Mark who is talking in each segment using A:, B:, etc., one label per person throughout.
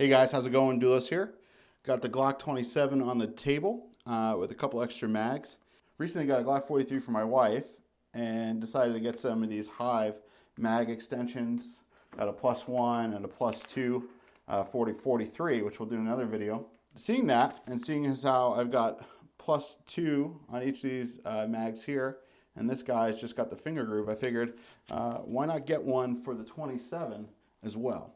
A: Hey guys, how's it going? Doulos here. Got the Glock 27 on the table with a couple extra mags. Recently got a Glock 43 for my wife and decided to get some of these HYVE mag extensions. Got a +1 and a +2 40-43, which we'll do in another video. Seeing that and seeing as how I've got +2 on each of these mags here, and this guy's just got the finger groove, I figured why not get one for the 27 as well.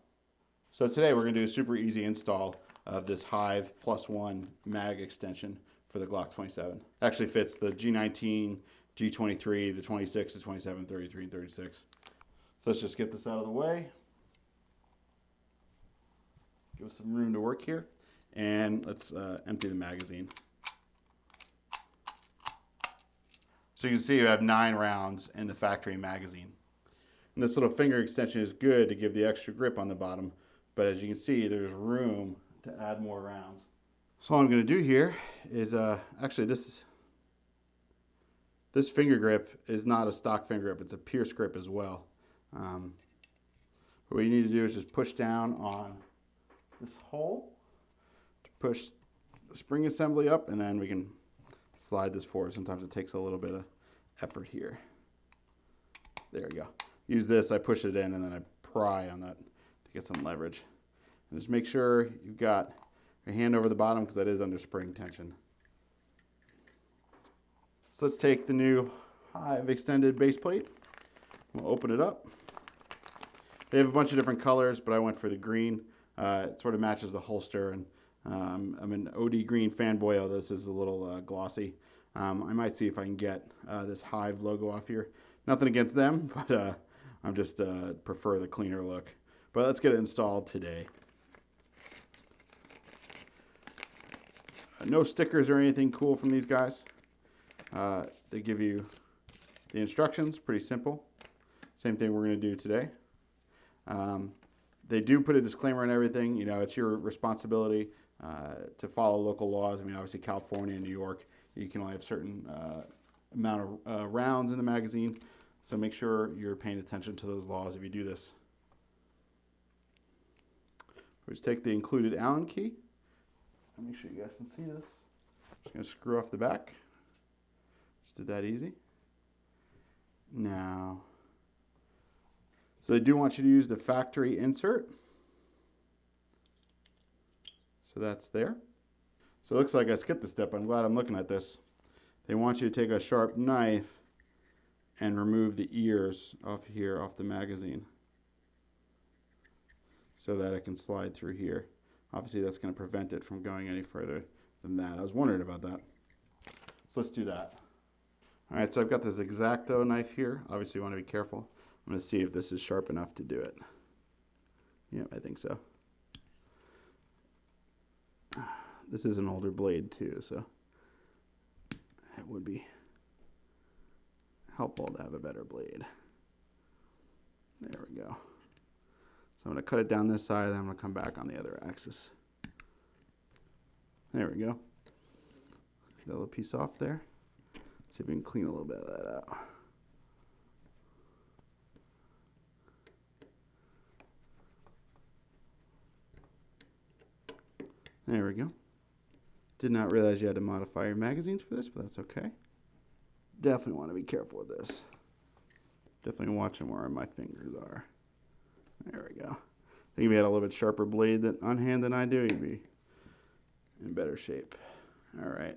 A: So today we're going to do a super easy install of this HYVE +1 mag extension for the Glock 27. Actually fits the G19, G23, the 26, the 27, 33, and 36. So let's just get this out of the way. Give us some room to work here. And let's empty the magazine. So you can see you have 9 rounds in the factory magazine. And this little finger extension is good to give the extra grip on the bottom. But as you can see, there's room to add more rounds. So all I'm going to do here is, actually this finger grip is not a stock finger grip, it's a pierce grip as well. What you need to do is just push down on this hole to push the spring assembly up, and then we can slide this forward. Sometimes it takes a little bit of effort here. There we go. Use this, I push it in, and then I pry on that to get some leverage. And just make sure you've got your hand over the bottom because that is under spring tension. So let's take the new HYVE extended base plate. We'll open it up. They have a bunch of different colors, but I went for the green. It sort of matches the holster, and I'm an OD green fanboy, although this is a little glossy. I might see if I can get this HYVE logo off here. Nothing against them, but I'm just prefer the cleaner look. But let's get it installed today. No stickers or anything cool from these guys. They give you the instructions, pretty simple. Same thing we're going to do today. They do put a disclaimer on everything. You know, it's your responsibility to follow local laws. I mean, obviously California and New York, you can only have certain amount of rounds in the magazine. So make sure you're paying attention to those laws if you do this. We just take the included Allen key. Make sure you guys can see this. Just going to screw off the back. Just did that easy. Now, so they do want you to use the factory insert. So that's there. So it looks like I skipped a step. I'm glad I'm looking at this. They want you to take a sharp knife and remove the ears off here, off the magazine, so that it can slide through here. Obviously that's going to prevent it from going any further than that. I was wondering about that. So let's do that. All right, so I've got this X-Acto knife here. Obviously you want to be careful. I'm going to see if this is sharp enough to do it. Yep, I think so. This is an older blade too, so it would be helpful to have a better blade. There we go. So I'm going to cut it down this side, and I'm going to come back on the other axis. There we go. Get a little piece off there. See if we can clean a little bit of that out. There we go. Did not realize you had to modify your magazines for this, but that's okay. Definitely want to be careful with this. Definitely watching where my fingers are. There we go. I think if you had a little bit sharper blade on hand than I do, you'd be in better shape. All right.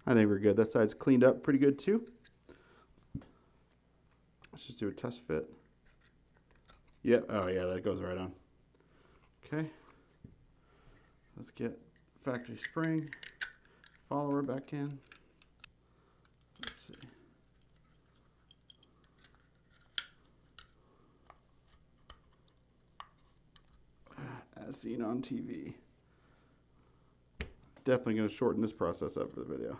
A: I think we're good. That side's cleaned up pretty good too. Let's just do a test fit. Yep. Oh yeah, that goes right on. Okay. Let's get factory spring follower back in. Let's see. As seen on TV. Definitely going to shorten this process up for the video.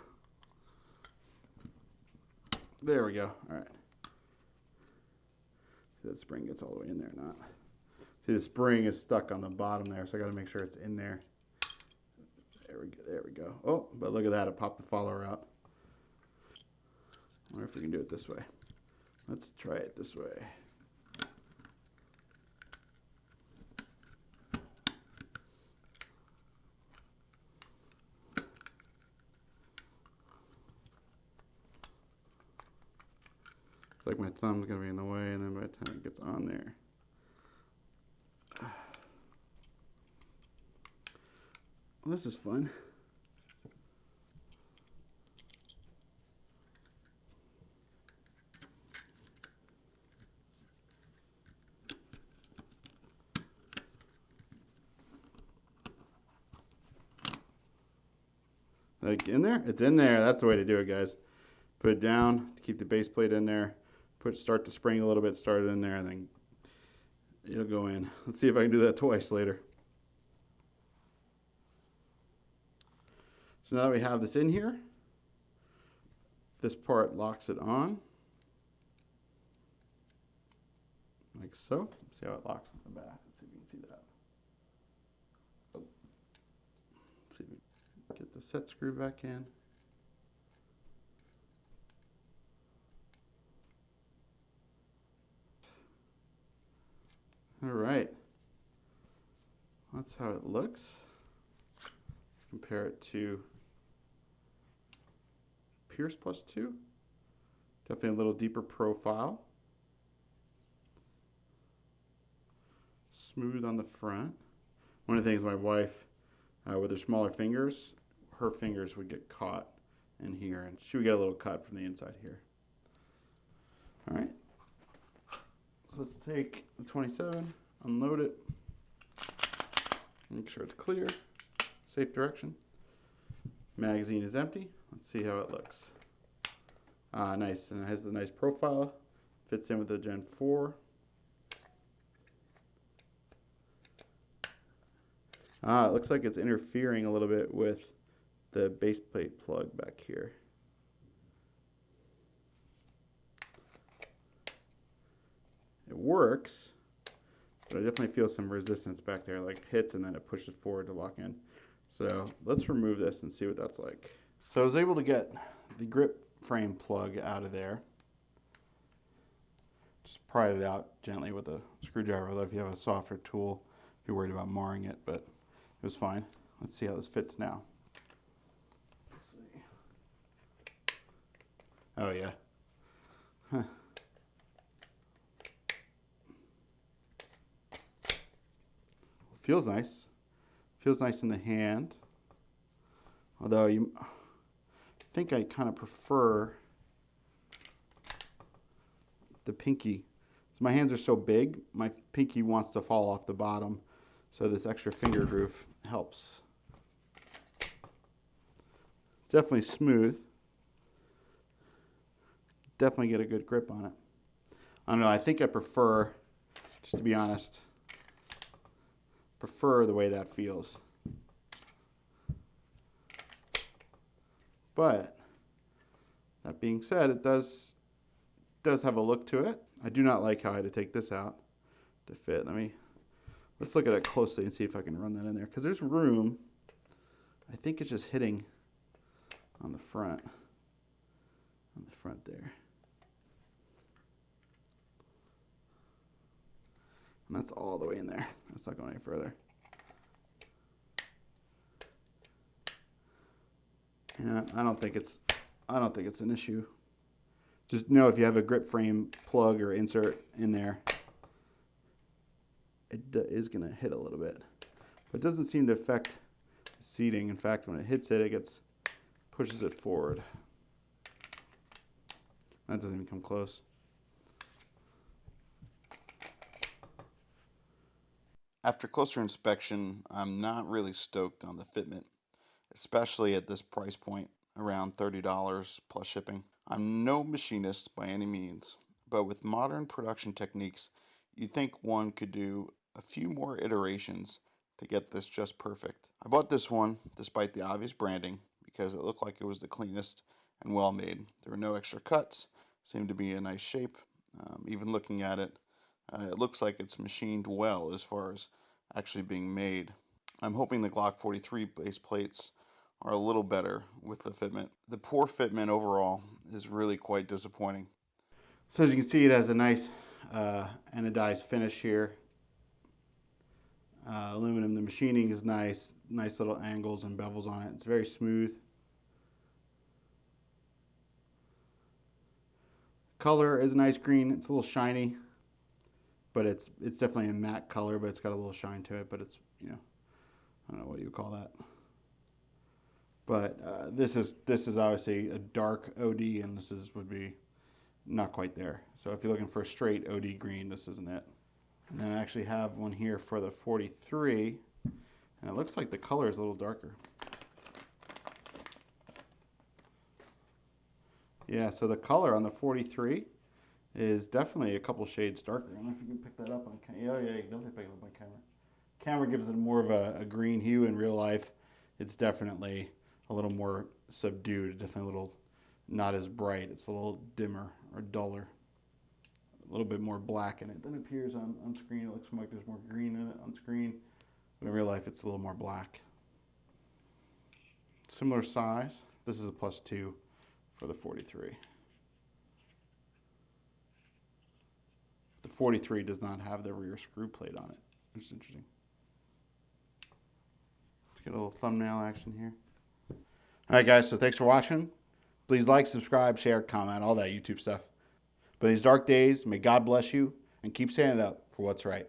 A: There we go. All right. See, that spring gets all the way in there or not. See, the spring is stuck on the bottom there, so I got to make sure it's in there. There we go. There we go. Oh, but look at that. It popped the follower out. I wonder if we can do it this way. Let's try it this way. like my thumb's gonna be in the way, and then by the time it gets on there. Well, this is fun. Like in there? It's in there. That's the way to do it, guys. Put it down to keep the base plate in there. Start the spring a little bit, start it in there, and then it'll go in. Let's see if I can do that twice later. So now that we have this in here, this part locks it on. Like so. See how it locks in the back. Let's see if you can see that. Oh. See if we can get the set screw back in. All right. That's how it looks. Let's compare it to Pierce Plus 2. Definitely a little deeper profile. Smooth on the front. One of the things my wife, with her smaller fingers, her fingers would get caught in here, and she would get a little cut from the inside here. All right. So let's take the 27, unload it, make sure it's clear, safe direction. Magazine is empty. Let's see how it looks. Nice, and it has the nice profile. Fits in with the Gen 4. It looks like it's interfering a little bit with the base plate plug back here. It works, but I definitely feel some resistance back there, like hits and then it pushes forward to lock in. So let's remove this and see what that's like. So I was able to get the grip frame plug out of there. Just pried it out gently with a screwdriver, although if you have a softer tool, if you're worried about marring it, but it was fine. Let's see how this fits now. Oh yeah. Huh. Feels nice. Feels nice in the hand. Although I think I kind of prefer the pinky. So my hands are so big, my pinky wants to fall off the bottom. So this extra finger groove helps. It's definitely smooth. Definitely get a good grip on it. I don't know, I think I prefer, just to be honest, prefer the way that feels. But that being said, it does have a look to it. I do not like how I had to take this out to fit. Let's look at it closely and see if I can run that in there, because there's room. I think it's just hitting on the front there. And that's all the way in there. That's not going any further. And I don't think it's an issue. Just know if you have a grip frame plug or insert in there, it is going to hit a little bit. But it doesn't seem to affect the seating. In fact, when it hits it, pushes it forward. That doesn't even come close. After closer inspection, I'm not really stoked on the fitment, especially at this price point, around $30 plus shipping. I'm no machinist by any means, but with modern production techniques, you'd think one could do a few more iterations to get this just perfect. I bought this one despite the obvious branding because it looked like it was the cleanest and well made. There were no extra cuts, seemed to be a nice shape. Even looking at it, it looks like it's machined well as far as actually being made. I'm hoping the Glock 43 base plates are a little better with the fitment. The poor fitment overall is really quite disappointing. So as you can see, it has a nice anodized finish here. Aluminum, the machining is nice little angles and bevels on it. It's very smooth. A color is a nice green. It's a little shiny, but it's definitely a matte color, but it's got a little shine to it. But it's, you know, I don't know what you would call that. But this is obviously a dark OD, and would be not quite there. So if you're looking for a straight OD green, this isn't it. And then I actually have one here for the 43, and it looks like the color is a little darker. Yeah, so the color on the 43 is definitely a couple shades darker. I don't know if you can pick that up on camera. Yeah, you can definitely pick it up on camera. Camera gives it more of a green hue. In real life, it's definitely a little more subdued, definitely a little not as bright. It's a little dimmer or duller. A little bit more black in it than it appears on screen. It looks like there's more green in it on screen, but in real life it's a little more black. Similar size. This is a +2 for the 43. The 43 does not have the rear screw plate on it, which is interesting. Let's get a little thumbnail action here. All right, guys, so thanks for watching. Please like, subscribe, share, comment, all that YouTube stuff. But in these dark days, may God bless you and keep standing up for what's right.